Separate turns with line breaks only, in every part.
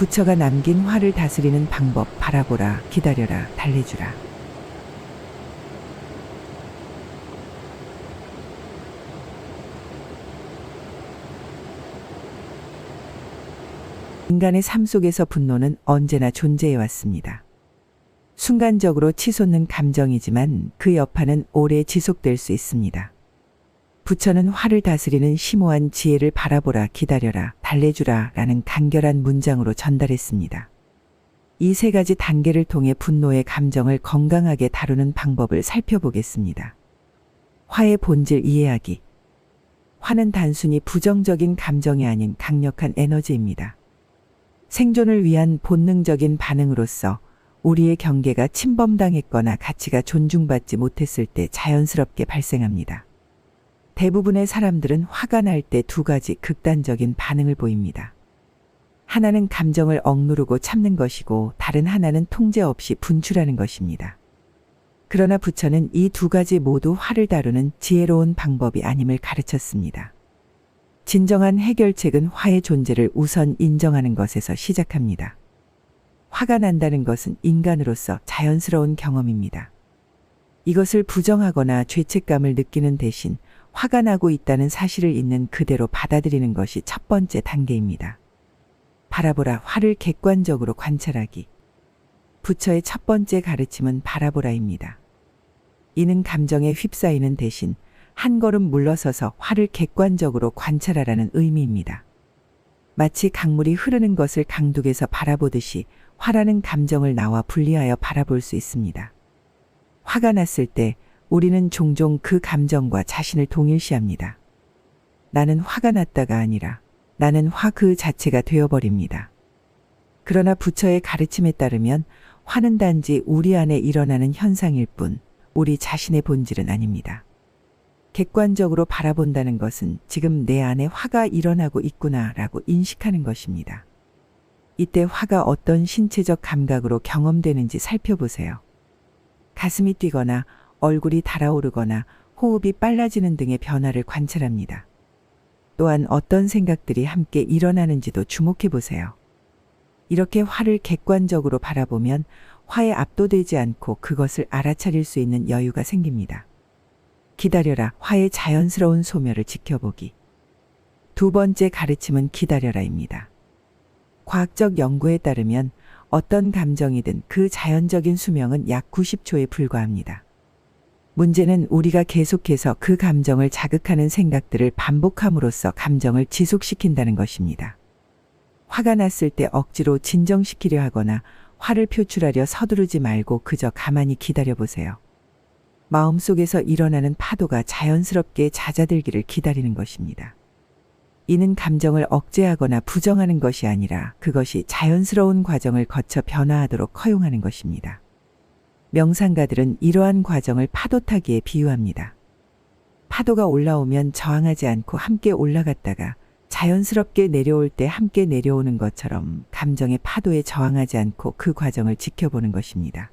부처가 남긴 화를 다스리는 방법 바라보라, 기다려라, 달래주라. 인간의 삶 속에서 분노는 언제나 존재해 왔습니다. 순간적으로 치솟는 감정이지만 그 여파는 오래 지속될 수 있습니다. 부처는 화를 다스리는 심오한 지혜를 바라보라, 기다려라, 달래주라 라는 간결한 문장으로 전달했습니다. 이 세 가지 단계를 통해 분노의 감정을 건강하게 다루는 방법을 살펴보겠습니다. 화의 본질 이해하기. 화는 단순히 부정적인 감정이 아닌 강력한 에너지입니다. 생존을 위한 본능적인 반응으로서 우리의 경계가 침범당했거나 가치가 존중받지 못했을 때 자연스럽게 발생합니다. 대부분의 사람들은 화가 날 때 두 가지 극단적인 반응을 보입니다. 하나는 감정을 억누르고 참는 것이고 다른 하나는 통제 없이 분출하는 것입니다. 그러나 부처는 이 두 가지 모두 화를 다루는 지혜로운 방법이 아님을 가르쳤습니다. 진정한 해결책은 화의 존재를 우선 인정하는 것에서 시작합니다. 화가 난다는 것은 인간으로서 자연스러운 경험입니다. 이것을 부정하거나 죄책감을 느끼는 대신 화가 나고 있다는 사실을 있는 그대로 받아들이는 것이 첫 번째 단계입니다. 바라보라, 화를 객관적으로 관찰하기. 부처의 첫 번째 가르침은 바라보라입니다. 이는 감정에 휩싸이는 대신 한 걸음 물러서서 화를 객관적으로 관찰하라는 의미입니다. 마치 강물이 흐르는 것을 강둑에서 바라보듯이 화라는 감정을 나와 분리하여 바라볼 수 있습니다. 화가 났을 때 우리는 종종 그 감정과 자신을 동일시합니다. 나는 화가 났다가 아니라 나는 화 그 자체가 되어버립니다. 그러나 부처의 가르침에 따르면 화는 단지 우리 안에 일어나는 현상일 뿐 우리 자신의 본질은 아닙니다. 객관적으로 바라본다는 것은 지금 내 안에 화가 일어나고 있구나라고 인식하는 것입니다. 이때 화가 어떤 신체적 감각으로 경험되는지 살펴보세요. 가슴이 뛰거나 얼굴이 달아오르거나 호흡이 빨라지는 등의 변화를 관찰합니다. 또한 어떤 생각들이 함께 일어나는지도 주목해 보세요. 이렇게 화를 객관적으로 바라보면 화에 압도되지 않고 그것을 알아차릴 수 있는 여유가 생깁니다. 기다려라, 화의 자연스러운 소멸을 지켜보기. 두 번째 가르침은 기다려라입니다. 과학적 연구에 따르면 어떤 감정이든 그 자연적인 수명은 약 90초에 불과합니다. 문제는 우리가 계속해서 그 감정을 자극하는 생각들을 반복함으로써 감정을 지속시킨다는 것입니다. 화가 났을 때 억지로 진정시키려 하거나 화를 표출하려 서두르지 말고 그저 가만히 기다려보세요. 마음속에서 일어나는 파도가 자연스럽게 잦아들기를 기다리는 것입니다. 이는 감정을 억제하거나 부정하는 것이 아니라 그것이 자연스러운 과정을 거쳐 변화하도록 허용하는 것입니다. 명상가들은 이러한 과정을 파도 타기에 비유합니다. 파도가 올라오면 저항하지 않고 함께 올라갔다가 자연스럽게 내려올 때 함께 내려오는 것처럼 감정의 파도에 저항하지 않고 그 과정을 지켜보는 것입니다.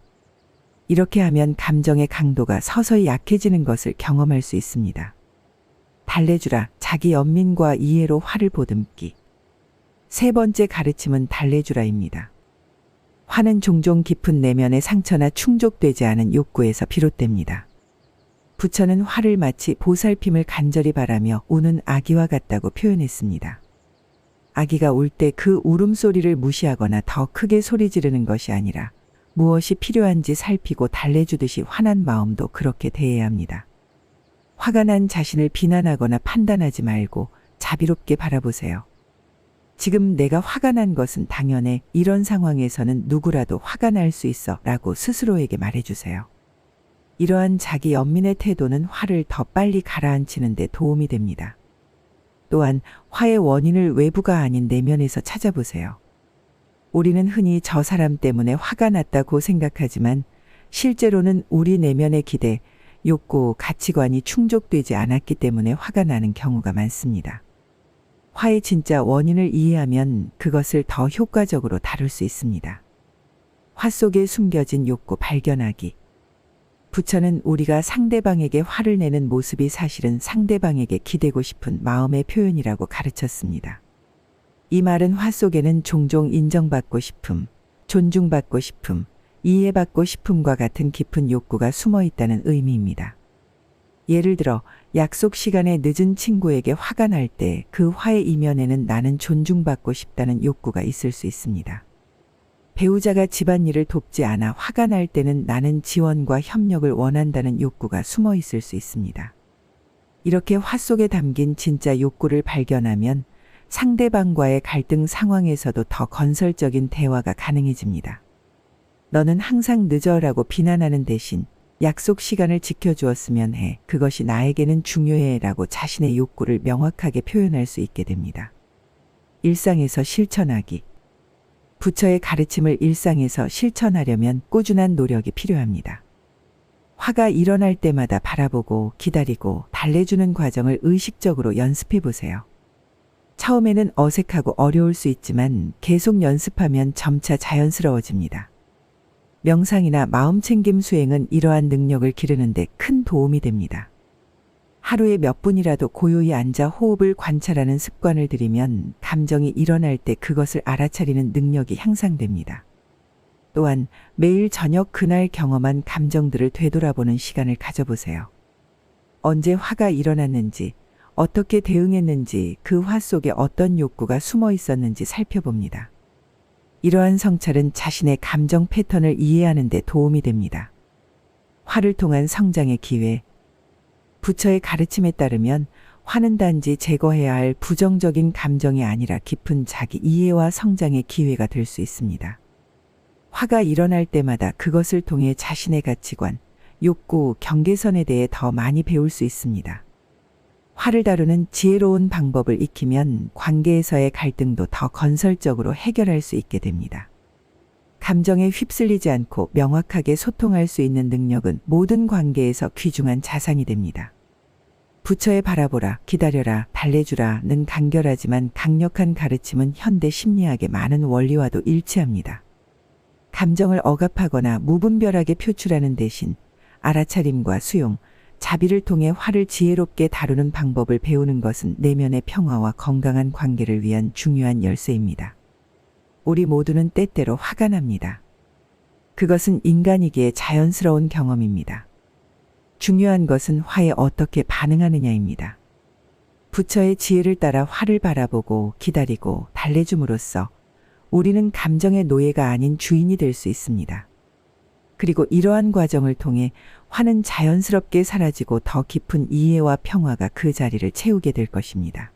이렇게 하면 감정의 강도가 서서히 약해지는 것을 경험할 수 있습니다. 달래주라, 자기 연민과 이해로 화를 보듬기. 세 번째 가르침은 달래주라입니다. 화는 종종 깊은 내면의 상처나 충족되지 않은 욕구에서 비롯됩니다. 부처는 화를 마치 보살핌을 간절히 바라며 우는 아기와 같다고 표현했습니다. 아기가 울 때 그 울음소리를 무시하거나 더 크게 소리 지르는 것이 아니라 무엇이 필요한지 살피고 달래주듯이 화난 마음도 그렇게 대해야 합니다. 화가 난 자신을 비난하거나 판단하지 말고 자비롭게 바라보세요. 지금 내가 화가 난 것은 당연해. 이런 상황에서는 누구라도 화가 날 수 있어 라고 스스로에게 말해주세요. 이러한 자기 연민의 태도는 화를 더 빨리 가라앉히는 데 도움이 됩니다. 또한 화의 원인을 외부가 아닌 내면에서 찾아보세요. 우리는 흔히 저 사람 때문에 화가 났다고 생각하지만 실제로는 우리 내면의 기대, 욕구, 가치관이 충족되지 않았기 때문에 화가 나는 경우가 많습니다. 화의 진짜 원인을 이해하면 그것을 더 효과적으로 다룰 수 있습니다. 화 속에 숨겨진 욕구 발견하기. 부처는 우리가 상대방에게 화를 내는 모습이 사실은 상대방에게 기대고 싶은 마음의 표현이라고 가르쳤습니다. 이 말은 화 속에는 종종 인정받고 싶음, 존중받고 싶음, 이해받고 싶음과 같은 깊은 욕구가 숨어 있다는 의미입니다. 예를 들어 약속 시간에 늦은 친구에게 화가 날 때 그 화의 이면에는 나는 존중받고 싶다는 욕구가 있을 수 있습니다. 배우자가 집안일을 돕지 않아 화가 날 때는 나는 지원과 협력을 원한다는 욕구가 숨어 있을 수 있습니다. 이렇게 화 속에 담긴 진짜 욕구를 발견하면 상대방과의 갈등 상황에서도 더 건설적인 대화가 가능해집니다. 너는 항상 늦어라고 비난하는 대신 약속 시간을 지켜주었으면 해. 그것이 나에게는 중요해 라고 자신의 욕구를 명확하게 표현할 수 있게 됩니다. 일상에서 실천하기. 부처의 가르침을 일상에서 실천하려면 꾸준한 노력이 필요합니다. 화가 일어날 때마다 바라보고 기다리고 달래주는 과정을 의식적으로 연습해 보세요. 처음에는 어색하고 어려울 수 있지만 계속 연습하면 점차 자연스러워집니다. 명상이나 마음챙김 수행은 이러한 능력을 기르는 데 큰 도움이 됩니다. 하루에 몇 분이라도 고요히 앉아 호흡을 관찰하는 습관을 들이면 감정이 일어날 때 그것을 알아차리는 능력이 향상됩니다. 또한 매일 저녁 그날 경험한 감정들을 되돌아보는 시간을 가져보세요. 언제 화가 일어났는지, 어떻게 대응했는지, 그 화 속에 어떤 욕구가 숨어 있었는지 살펴봅니다. 이러한 성찰은 자신의 감정 패턴을 이해하는 데 도움이 됩니다. 화를 통한 성장의 기회. 부처의 가르침에 따르면 화는 단지 제거해야 할 부정적인 감정이 아니라 깊은 자기 이해와 성장의 기회가 될 수 있습니다. 화가 일어날 때마다 그것을 통해 자신의 가치관, 욕구, 경계선에 대해 더 많이 배울 수 있습니다. 화를 다루는 지혜로운 방법을 익히면 관계에서의 갈등도 더 건설적으로 해결할 수 있게 됩니다. 감정에 휩쓸리지 않고 명확하게 소통할 수 있는 능력은 모든 관계에서 귀중한 자산이 됩니다. 부처의 바라보라, 기다려라, 달래주라는 간결하지만 강력한 가르침은 현대 심리학의 많은 원리와도 일치합니다. 감정을 억압하거나 무분별하게 표출하는 대신 알아차림과 수용, 자비를 통해 화를 지혜롭게 다루는 방법을 배우는 것은 내면의 평화와 건강한 관계를 위한 중요한 열쇠입니다. 우리 모두는 때때로 화가 납니다. 그것은 인간이기에 자연스러운 경험입니다. 중요한 것은 화에 어떻게 반응하느냐입니다. 부처의 지혜를 따라 화를 바라보고 기다리고 달래줌으로써 우리는 감정의 노예가 아닌 주인이 될 수 있습니다. 그리고 이러한 과정을 통해 화는 자연스럽게 사라지고 더 깊은 이해와 평화가 그 자리를 채우게 될 것입니다.